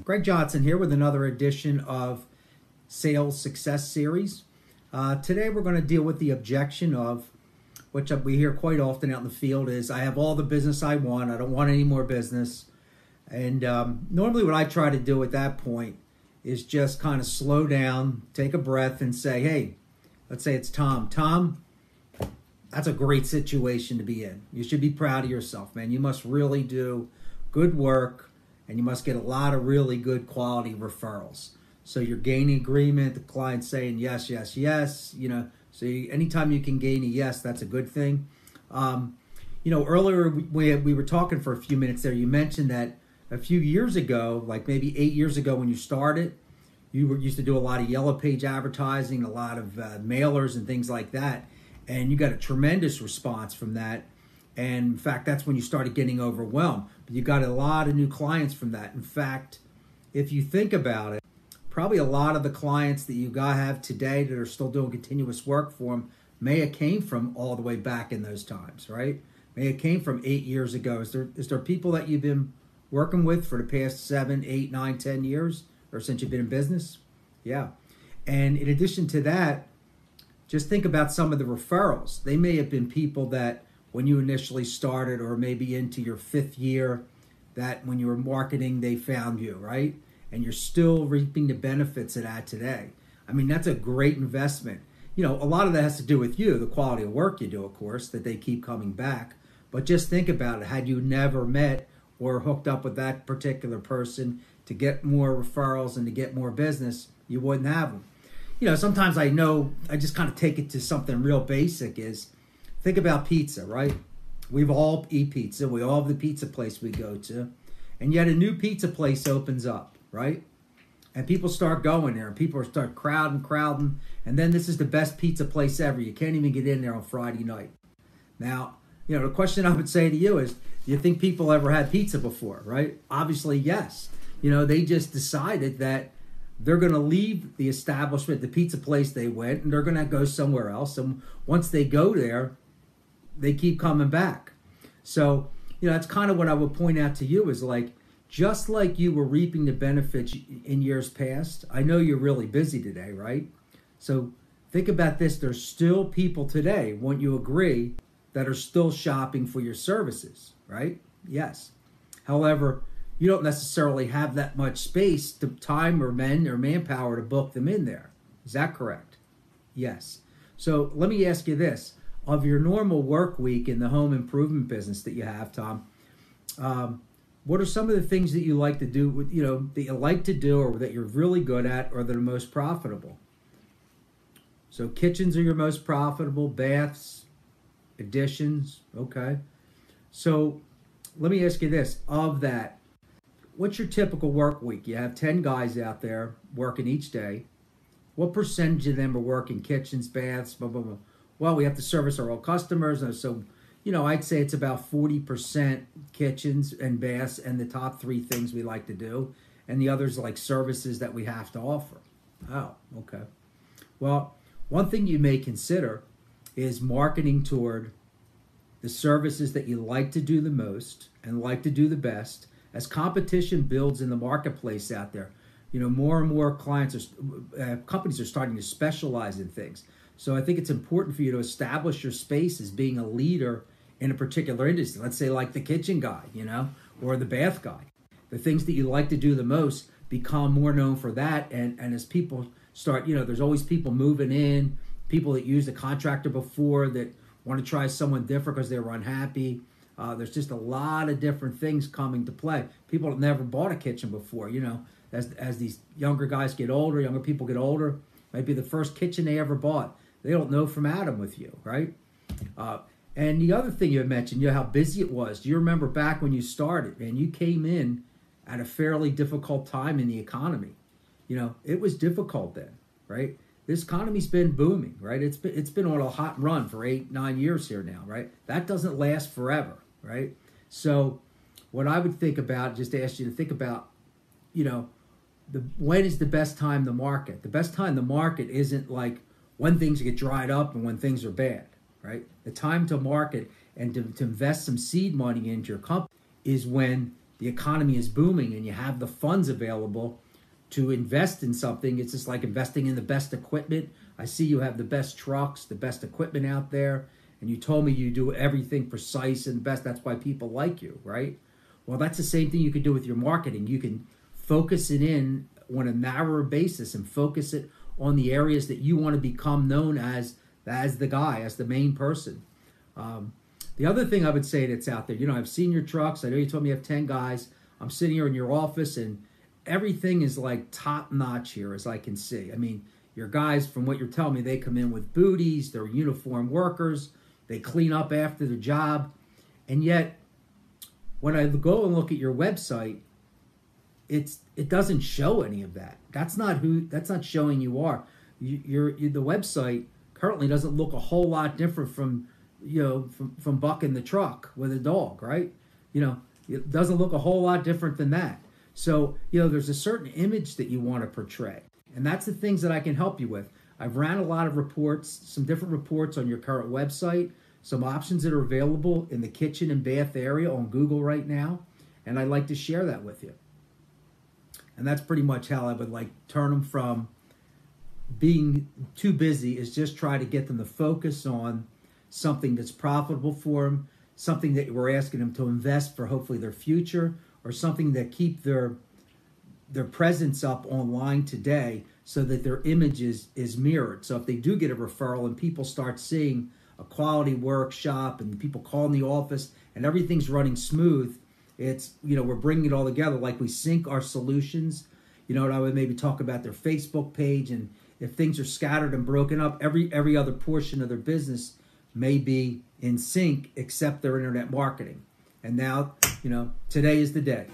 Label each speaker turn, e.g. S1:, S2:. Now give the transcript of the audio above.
S1: Greg Johnson here with another edition of Sales Success Series. Today we're going to deal with the objection of, which we hear quite often out in the field, is I have all the business I want. I don't want any more business. And normally what I try to do at that point is just kind of slow down, take a breath and say, hey, let's say it's Tom. Tom, that's a great situation to be in. You should be proud of yourself, man. You must really do good work. And you must get a lot of really good quality referrals. So you're gaining agreement, the client's saying yes, yes, yes. So anytime you can gain a yes, that's a good thing. Earlier we were talking for a few minutes there. You mentioned that a few years ago, like maybe 8 years ago when you started, you used to do a lot of yellow page advertising, a lot of mailers and things like that. And you got a tremendous response from that. And in fact, that's when you started getting overwhelmed. But you got a lot of new clients from that. In fact, if you think about it, probably a lot of the clients that you have today that are still doing continuous work for them may have came from all the way back in those times, right? May have came from 8 years ago. Is there people that you've been working with for the past 7, 8, 9, 10 years, or since you've been in business? Yeah. And in addition to that, just think about some of the referrals. They may have been people that when you initially started, or maybe into your 5th year, that when you were marketing, they found you, right? And you're still reaping the benefits of that today. I mean, that's a great investment. A lot of that has to do with you, the quality of work you do, of course, that they keep coming back. But just think about it. Had you never met or hooked up with that particular person to get more referrals and to get more business, you wouldn't have them. Sometimes I just kind of take it to something real basic is, think about pizza, right? We've all eat pizza. We all have the pizza place we go to. And yet a new pizza place opens up, right? And people start going there. And people start crowding. And then this is the best pizza place ever. You can't even get in there on Friday night. Now, the question I would say to you is, do you think people ever had pizza before, right? Obviously, yes. They just decided that they're going to leave the establishment, the pizza place they went, and they're going to go somewhere else. And once they go there, they keep coming back. So, that's kind of what I would point out to you is like, just like you were reaping the benefits in years past, I know you're really busy today, right? So think about this. There's still people today, won't you agree, that are still shopping for your services, right? Yes. However, you don't necessarily have that much space, time or manpower to book them in there. Is that correct? Yes. So let me ask you this. Of your normal work week in the home improvement business that you have, Tom, what are some of the things that you like to do, that you like to do or that you're really good at or that are most profitable? So kitchens are your most profitable, baths, additions, okay. So let me ask you this. Of that, what's your typical work week? You have 10 guys out there working each day. What percentage of them are working kitchens, baths, blah, blah, blah? Well, we have to service our own customers. So, I'd say it's about 40% kitchens and baths and the top 3 things we like to do. And the others like services that we have to offer. Oh, okay. Well, one thing you may consider is marketing toward the services that you like to do the most and like to do the best. As competition builds in the marketplace out there, more and more companies are starting to specialize in things. So I think it's important for you to establish your space as being a leader in a particular industry. Let's say like the kitchen guy, or the bath guy. The things that you like to do the most become more known for that. And as people start, there's always people moving in, people that used a contractor before that want to try someone different because they were unhappy. There's just a lot of different things coming to play. People that never bought a kitchen before, as these younger guys get older, younger people get older, might be the first kitchen they ever bought. They don't know from Adam with you, right? And the other thing you had mentioned, how busy it was. Do you remember back when you started, man, you came in at a fairly difficult time in the economy. It was difficult then, right? This economy's been booming, right? It's been on a hot run for 8, 9 years here now, right? That doesn't last forever, right? So what I would think about, just to ask you to think about, when is the best time to market? The best time to market isn't like when things get dried up and when things are bad, right? The time to market and to invest some seed money into your company is when the economy is booming and you have the funds available to invest in something, it's just like investing in the best equipment. I see you have the best trucks, the best equipment out there, and you told me you do everything precise and best. That's why people like you, right? Well, that's the same thing you could do with your marketing. You can focus it in on a narrower basis and focus it on the areas that you want to become known as the guy, as the main person. The other thing I would say that's out there, I've seen your trucks. I know you told me you have 10 guys. I'm sitting here in your office, and everything is like top notch here, as I can see. I mean, your guys, from what you're telling me, they come in with booties. They're uniform workers. They clean up after the job. And yet, when I go and look at your website, it doesn't show any of that. That's not showing you are. The website currently doesn't look a whole lot different from bucking the truck with a dog, right? It doesn't look a whole lot different than that. So, there's a certain image that you want to portray. And that's the things that I can help you with. I've ran a lot of reports, some different reports on your current website, some options that are available in the kitchen and bath area on Google right now. And I'd like to share that with you. And that's pretty much how I would turn them from being too busy, is just try to get them to focus on something that's profitable for them, something that we're asking them to invest for hopefully their future, or something that keep their presence up online today so that their image is mirrored. So if they do get a referral and people start seeing a quality workshop and people calling the office and everything's running smooth, it's, we're bringing it all together. Like we sync our solutions. And I would maybe talk about their Facebook page, and if things are scattered and broken up, every other portion of their business may be in sync except their internet marketing. And now, today is the day.